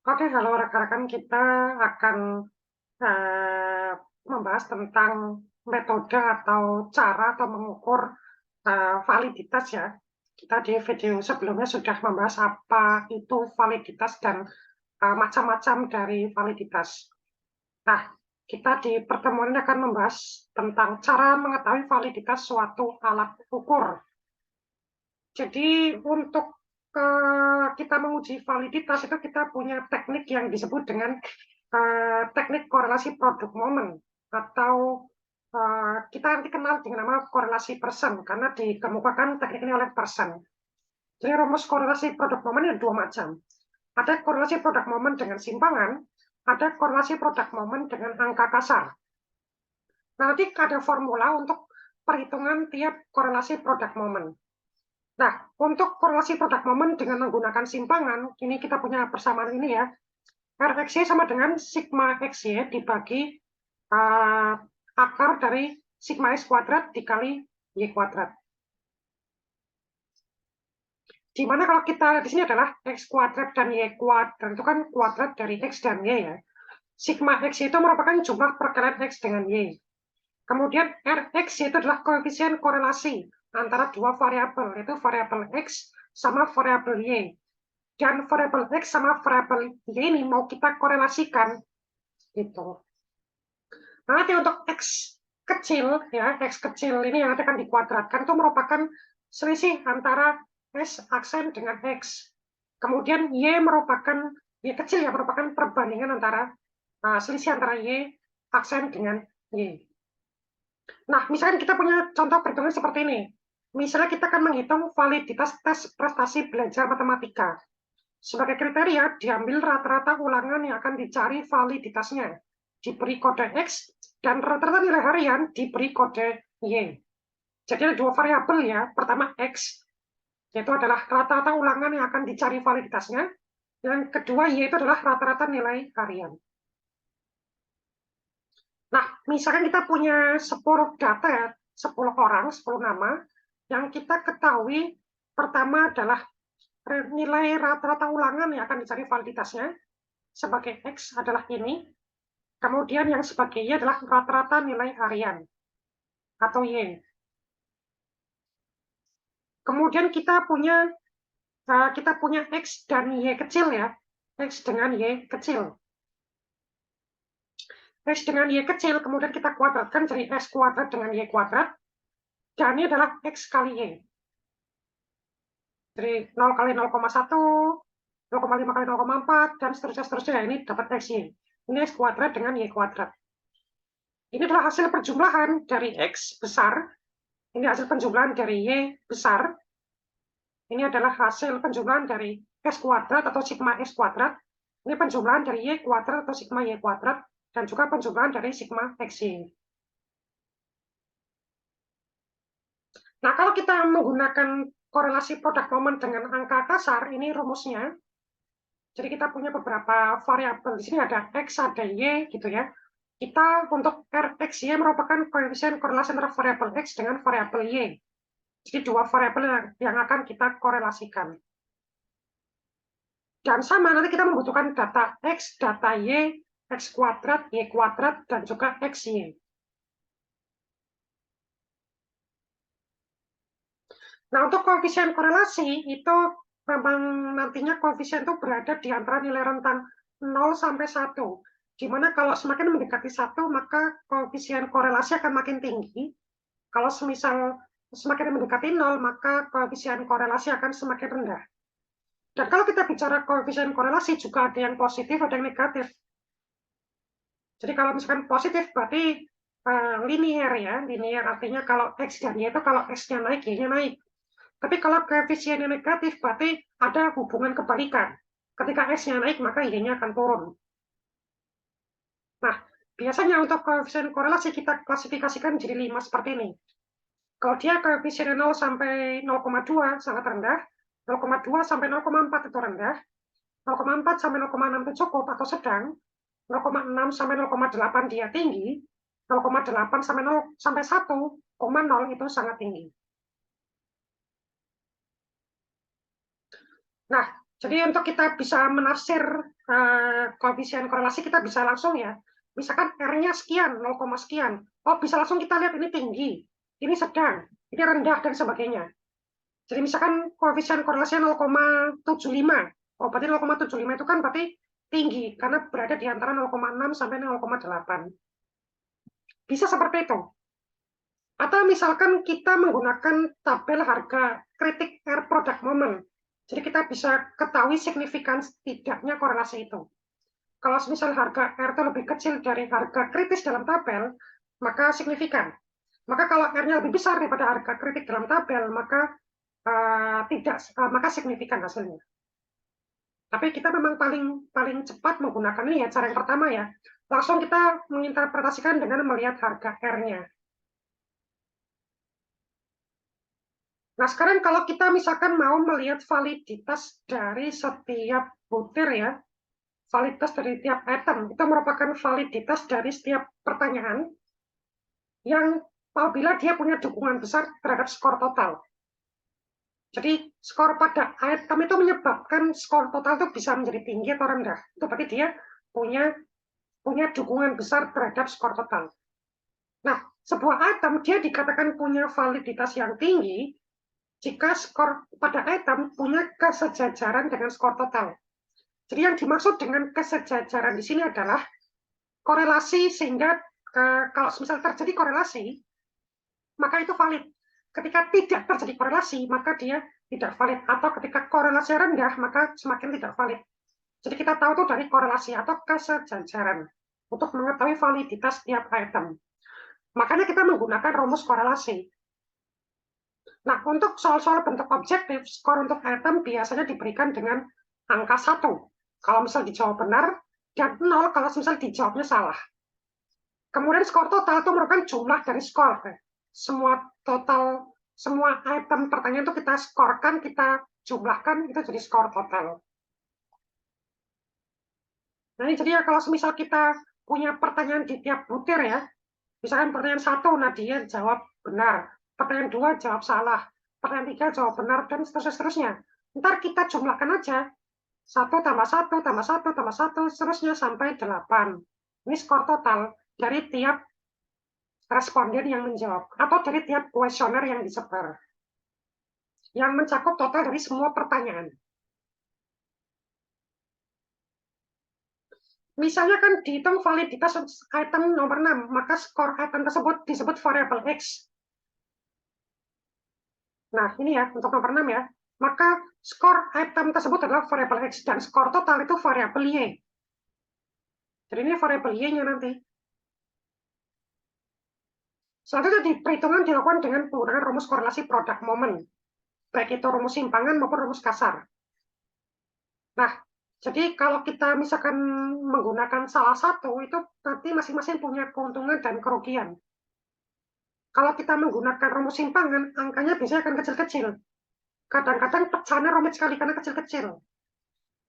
Oke, halo rekan-rekan, kita akan eh, membahas tentang metode atau cara atau mengukur validitas ya. Kita di video sebelumnya sudah membahas apa itu validitas dan macam-macam dari validitas. Nah, kita di pertemuan ini akan membahas tentang cara mengetahui validitas suatu alat ukur. Jadi untuk kita menguji validitas itu kita punya teknik yang disebut dengan teknik korelasi produk momen, atau kita nanti kenal dengan nama korelasi person karena dikemukakan teknik ini oleh person. Jadi rumus korelasi produk momen ada dua macam. Ada korelasi produk momen dengan simpangan, ada korelasi produk momen dengan angka kasar. Nah, nanti ada formula untuk perhitungan tiap korelasi produk momen. Nah, untuk korelasi produk momen dengan menggunakan simpangan, ini kita punya persamaan ini ya. Rxy sama dengan sigma xy dibagi akar dari sigma x kuadrat dikali y kuadrat. Di mana kalau kita di sini adalah x kuadrat dan y kuadrat, itu kan kuadrat dari x dan y ya. Sigma x itu merupakan jumlah perkalian x dengan y. Kemudian Rx itu adalah koefisien korelasi antara dua variabel, yaitu variabel x sama variabel y. Dan variabel x sama variabel y ini mau kita korelasikan gitu. Nanti untuk x kecil ya, x kecil ini yang nanti akan dikuadratkan itu merupakan selisih antara s aksen dengan x. Kemudian y merupakan y kecil ya, merupakan perbandingan antara selisih antara y aksen dengan y. Nah, misalkan kita punya contoh perhitungan seperti ini. Misalnya kita akan menghitung validitas tes prestasi belajar matematika. Sebagai kriteria, diambil rata-rata ulangan yang akan dicari validitasnya. Diberi kode X, dan rata-rata nilai harian diberi kode Y. Jadi ada dua variabel ya. Pertama X, yaitu adalah rata-rata ulangan yang akan dicari validitasnya. Yang kedua Y itu adalah rata-rata nilai harian. Nah, misalkan kita punya 10 data, 10 orang, 10 nama, yang kita ketahui pertama adalah nilai rata-rata ulangan yang akan dicari validitasnya sebagai X adalah ini, kemudian yang sebagai Y adalah rata-rata nilai harian atau Y. Kemudian kita punya X dan Y kecil ya, X dengan Y kecil. X dengan Y kecil, kemudian kita kuadratkan jadi X kuadrat dengan Y kuadrat, dan ini adalah X kali Y. Jadi 0 kali 0,1, 0,5 kali 0,4, dan seterusnya. Ini dapat XY. Ini X kuadrat dengan Y kuadrat. Ini adalah hasil perjumlahan dari X besar. Ini hasil penjumlahan dari Y besar. Ini adalah hasil penjumlahan dari X kuadrat atau sigma X kuadrat. Ini penjumlahan dari Y kuadrat atau sigma Y kuadrat. Dan juga penjumlahan dari sigma XY. Nah, kalau kita menggunakan korelasi produk momen dengan angka kasar, ini rumusnya. Jadi kita punya beberapa variabel. Di sini ada X, ada Y, gitu ya. Kita untuk Rx, Y merupakan koefisien korelasi antara variabel X dengan variabel Y. Jadi dua variabel yang akan kita korelasikan. Dan sama, nanti kita membutuhkan data X, data Y, X kuadrat, Y kuadrat, dan juga XY. Nah, untuk koefisien korelasi, itu memang nantinya koefisien itu berada di antara nilai rentang 0 sampai 1. Di mana kalau semakin mendekati 1, maka koefisien korelasi akan makin tinggi. Kalau semisal semakin mendekati 0, maka koefisien korelasi akan semakin rendah. Dan kalau kita bicara koefisien korelasi, juga ada yang positif, ada yang negatif. Jadi kalau misalkan positif, berarti linear ya. Linear artinya kalau X dan Y itu kalau X-nya naik, Y-nya naik. Tapi kalau koefisiennya negatif, berarti ada hubungan kebalikan. Ketika S-nya naik, maka Y-nya akan turun. Nah, biasanya untuk koefisien korelasi kita klasifikasikan jadi 5 seperti ini. Kalau dia koefisiennya 0 sampai 0,2 sangat rendah, 0,2 sampai 0,4 itu rendah, 0,4 sampai 0,6 itu cukup atau sedang, 0,6 sampai 0,8 dia tinggi, 0,8 sampai 0 sampai 1,0 itu sangat tinggi. Nah, Jadi untuk kita bisa menafsir koefisien korelasi, kita bisa langsung ya, misalkan R-nya sekian, 0, sekian. Oh, bisa langsung kita lihat ini tinggi, ini sedang, ini rendah, dan sebagainya. Jadi misalkan koefisien korelasinya 0,75. Oh, berarti 0,75 itu kan berarti tinggi, karena berada di antara 0,6 sampai 0,8. Bisa seperti itu. Atau misalkan kita menggunakan tabel harga kritik R product moment. Jadi kita bisa ketahui signifikan tidaknya korelasi itu. Kalau misal harga R itu lebih kecil dari harga kritis dalam tabel, maka signifikan. Maka kalau R-nya lebih besar daripada harga kritik dalam tabel, maka maka signifikan hasilnya. Tapi kita memang paling cepat menggunakan ini ya, cara yang pertama ya. Langsung kita menginterpretasikan dengan melihat harga R-nya. Nah, sekarang kalau kita misalkan mau melihat validitas dari setiap butir ya, validitas dari tiap item, itu merupakan validitas dari setiap pertanyaan yang apabila dia punya dukungan besar terhadap skor total. Jadi skor pada item itu menyebabkan skor total itu bisa menjadi tinggi atau rendah. Itu berarti dia punya dukungan besar terhadap skor total. Nah, sebuah item dia dikatakan punya validitas yang tinggi jika skor pada item punya kesejajaran dengan skor total. Jadi yang dimaksud dengan kesejajaran di sini adalah korelasi, sehingga kalau misal terjadi korelasi, maka itu valid. Ketika tidak terjadi korelasi, maka dia tidak valid. Atau ketika korelasi rendah, maka semakin tidak valid. Jadi kita tahu itu dari korelasi atau kesejajaran untuk mengetahui validitas tiap item. Makanya kita menggunakan rumus korelasi. Nah, untuk soal-soal bentuk objektif, skor untuk item biasanya diberikan dengan angka 1. Kalau misal dijawab benar, dan 0 kalau misal dijawabnya salah. Kemudian skor total itu merupakan jumlah dari skor. Semua item pertanyaan itu kita skorkan, kita jumlahkan, itu jadi skor total. Nah, ini jadi ya kalau misal kita punya pertanyaan di tiap butir ya, misalkan pertanyaan 1, Nadia jawab benar. Pertanyaan 2 jawab salah. Pertanyaan 3 jawab benar, dan seterusnya. Ntar kita jumlahkan aja. 1 tambah 1 tambah 1 tambah 1, seterusnya sampai 8. Ini skor total dari tiap responden yang menjawab, atau dari tiap kuesioner yang disebar. Yang mencakup total dari semua pertanyaan. Misalnya kan dihitung validitas item nomor 6, maka skor item tersebut disebut variabel X. Nah, ini ya, untuk nomor 6 ya. Maka skor item tersebut adalah variabel X, dan skor total itu variabel Y. Jadi ini variabel Y-nya nanti. Selanjutnya, perhitungan dilakukan dengan penggunaan rumus korelasi product moment. Baik itu rumus simpangan maupun rumus kasar. Nah, jadi kalau kita misalkan menggunakan salah satu, itu nanti masing-masing punya keuntungan dan kerugian. Kalau kita menggunakan rumus simpangan, angkanya biasanya akan kecil-kecil. Kadang-kadang pecahannya rumit sekali karena kecil-kecil.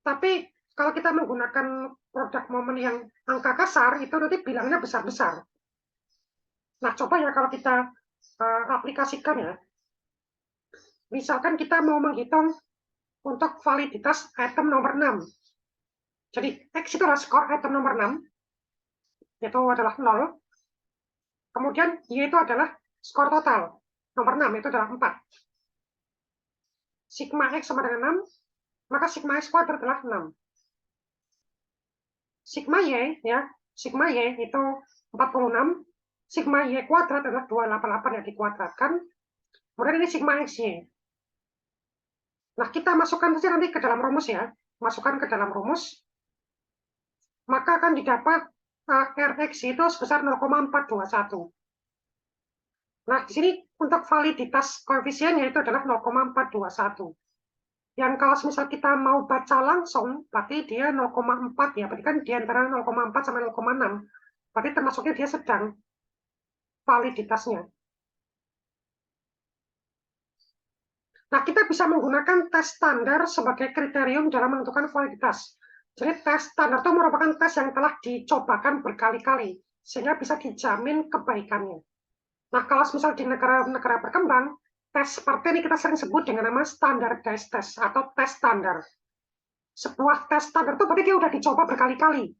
Tapi kalau kita menggunakan produk momen yang angka kasar, itu nanti bilangnya besar-besar. Nah, coba ya kalau kita aplikasikan ya. Misalkan kita mau menghitung untuk validitas item nomor 6. Jadi, X itu adalah skor item nomor 6, yaitu adalah 0. Kemudian, Y itu adalah skor total. Nomor 6 itu adalah 4. Sigma X sama dengan 6, maka sigma X kuadrat adalah 6. Sigma Y, ya, sigma Y itu 46, sigma Y kuadrat adalah 288 yang dikuadratkan, kemudian ini sigma XY. Nah, kita masukkan saja nanti ke dalam rumus ya, masukkan ke dalam rumus, maka akan didapat Rx itu sebesar 0,421. Nah, di sini untuk validitas koefisiennya itu adalah 0,421. Yang kalau misal kita mau baca langsung, berarti dia 0,4 ya, berarti kan di antara 0,4 sampai 0,6. Berarti termasuknya dia sedang validitasnya. Nah, kita bisa menggunakan tes standar sebagai kriterium dalam menentukan validitas. Jadi tes standar itu merupakan tes yang telah dicobakan berkali-kali, sehingga bisa dijamin kebaikannya. Nah, kalau misal di negara-negara berkembang, tes seperti ini kita sering sebut dengan nama standardized test atau tes standar. Sebuah tes standar itu berarti dia udah dicoba berkali-kali,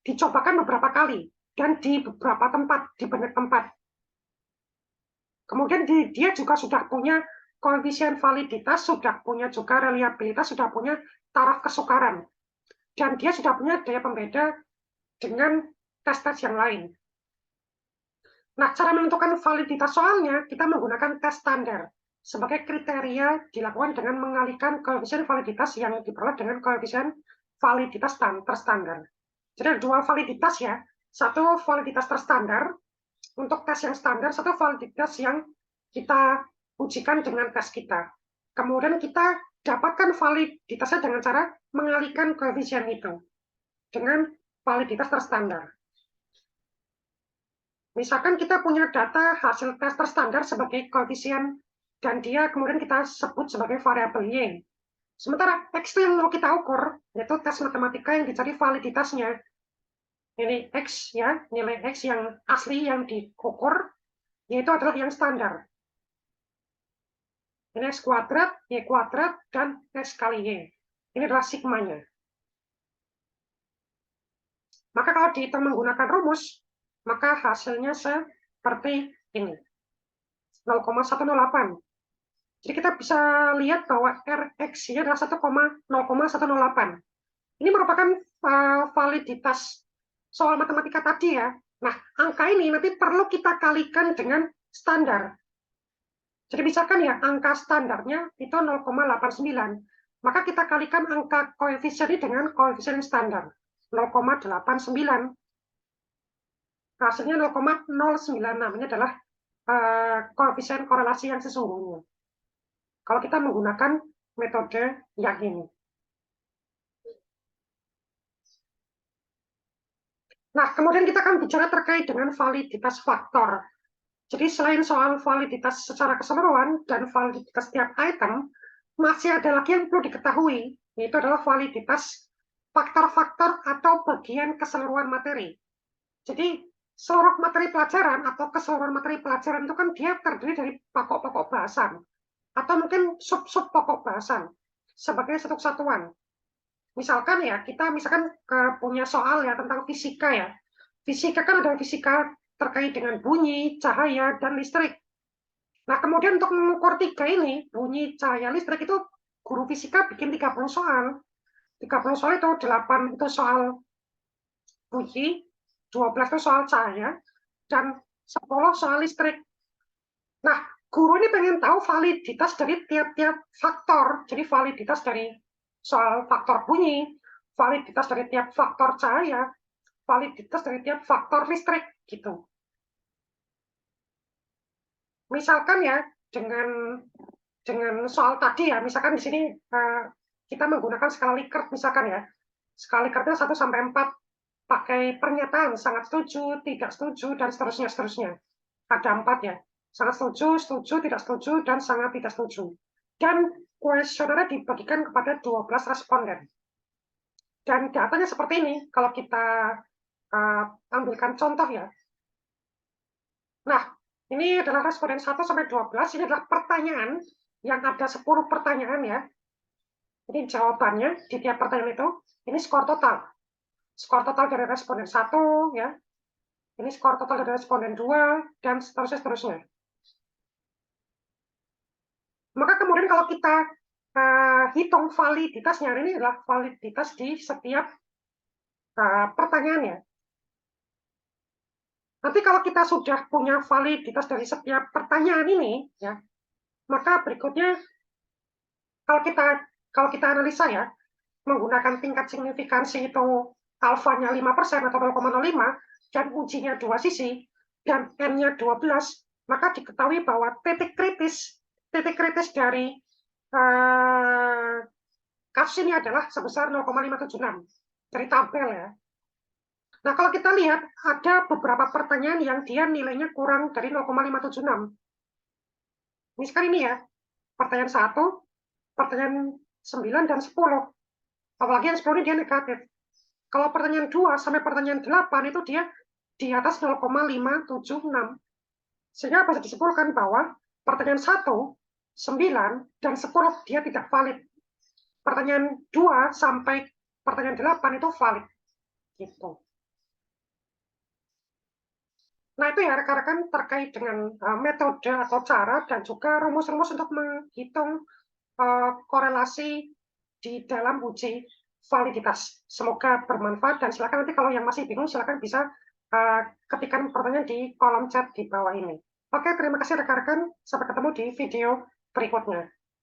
dicobakan beberapa kali, dan di beberapa tempat, di banyak tempat. Kemudian dia juga sudah punya koefisien validitas, sudah punya juga reliabilitas, sudah punya taraf kesukaran. Dan dia sudah punya daya pembeda dengan tes-tes yang lain. Nah, cara menentukan validitas soalnya, kita menggunakan tes standar sebagai kriteria dilakukan dengan mengalihkan koefisien validitas yang diperoleh dengan koefisien validitas terstandar. Jadi ada dua validitas ya, satu validitas terstandar untuk tes yang standar, satu validitas yang kita ujikan dengan tes kita. Kemudian kita dapatkan validitasnya dengan cara mengalihkan koefisien itu dengan validitas terstandar. Misalkan kita punya data hasil tes terstandar sebagai koefisien dan dia kemudian kita sebut sebagai variabel Y. Sementara X itu yang mau kita ukur, yaitu tes matematika yang dicari validitasnya. Ini X ya, nilai X yang asli yang diukur, yaitu adalah yang standar. Ini X kuadrat, Y kuadrat, dan X kali Y. Ini adalah sigmanya. Maka kalau dihitung menggunakan rumus, maka hasilnya seperti ini. 0,108. Jadi kita bisa lihat bahwa Rx ini adalah 0,108. Ini merupakan validitas soal matematika tadi ya. Nah, angka ini nanti perlu kita kalikan dengan standar. Jadi misalkan ya, angka standarnya itu 0,89. Maka kita kalikan angka koefisien ini dengan koefisien standar. 0,89. Hasilnya 0,096. Ini adalah koefisien korelasi yang sesungguhnya. Kalau kita menggunakan metode yang ini. Nah, kemudian kita akan bicara terkait dengan validitas faktor. Jadi selain soal validitas secara keseluruhan dan validitas setiap item, masih ada lagi yang perlu diketahui, yaitu adalah validitas faktor-faktor atau bagian keseluruhan materi. Jadi seluruh materi pelajaran atau keseluruhan materi pelajaran itu kan dia terdiri dari pokok-pokok bahasan atau mungkin sub-sub pokok bahasan sebagai satu kesatuan. Misalkan ya, kita misalkan punya soal ya tentang fisika ya. Fisika kan ada fisika terkait dengan bunyi, cahaya, dan listrik. Nah, kemudian untuk mengukur tiga ini, bunyi, cahaya, listrik itu guru fisika bikin 30 soal. 30 soal itu 8 itu soal bunyi, 12 itu soal cahaya, dan 10 soal listrik. Nah, guru ini pengen tahu validitas dari tiap-tiap faktor. Jadi validitas dari soal faktor bunyi, validitas dari tiap faktor cahaya, validitas dari tiap faktor listrik gitu. Misalkan ya dengan soal tadi ya, misalkan di sini kita menggunakan skala Likert misalkan ya. Skala Likertnya 1 sampai 4 pakai pernyataan sangat setuju, tidak setuju, dan seterusnya. Ada 4 ya. Sangat setuju, setuju, tidak setuju, dan sangat tidak setuju. Dan kuesionernya dibagikan kepada 12 responden. Dan datanya seperti ini, kalau kita ambilkan contoh ya. Nah, ini adalah responden 1 sampai 12, ini adalah pertanyaan, yang ada 10 pertanyaan ya. Ini jawabannya di tiap pertanyaan itu, ini skor total. Skor total dari responden 1 ya. Ini skor total dari responden 2, dan seterusnya. Maka kemudian kalau kita hitung validitasnya, ini adalah validitas di setiap pertanyaannya. Nanti kalau kita sudah punya validitas dari setiap pertanyaan ini, ya, maka berikutnya kalau kita analisa ya, menggunakan tingkat signifikansi itu alfanya 5% atau 0,05 dan ujinya 2 sisi dan n-nya 12, maka diketahui bahwa titik kritis dari kasus ini adalah sebesar 0,576 dari tabel ya. Nah, kalau kita lihat ada beberapa pertanyaan yang dia nilainya kurang dari 0,576. Misalkan ini ya, pertanyaan 1, pertanyaan 9 dan 10. Apalagi yang 10 ini dia negatif. Kalau pertanyaan 2 sampai pertanyaan 8 itu dia di atas 0,576. Sehingga bisa disimpulkan bahwa pertanyaan 1, 9, dan 10 dia tidak valid. pertanyaan 2 sampai pertanyaan 8 itu valid. Gitu. Nah, itu ya rekan-rekan terkait dengan metode atau cara dan juga rumus-rumus untuk menghitung korelasi di dalam uji validitas. Semoga bermanfaat dan silakan nanti kalau yang masih bingung silakan bisa ketikkan pertanyaan di kolom chat di bawah ini. Oke, terima kasih rekan-rekan. Sampai ketemu di video berikutnya.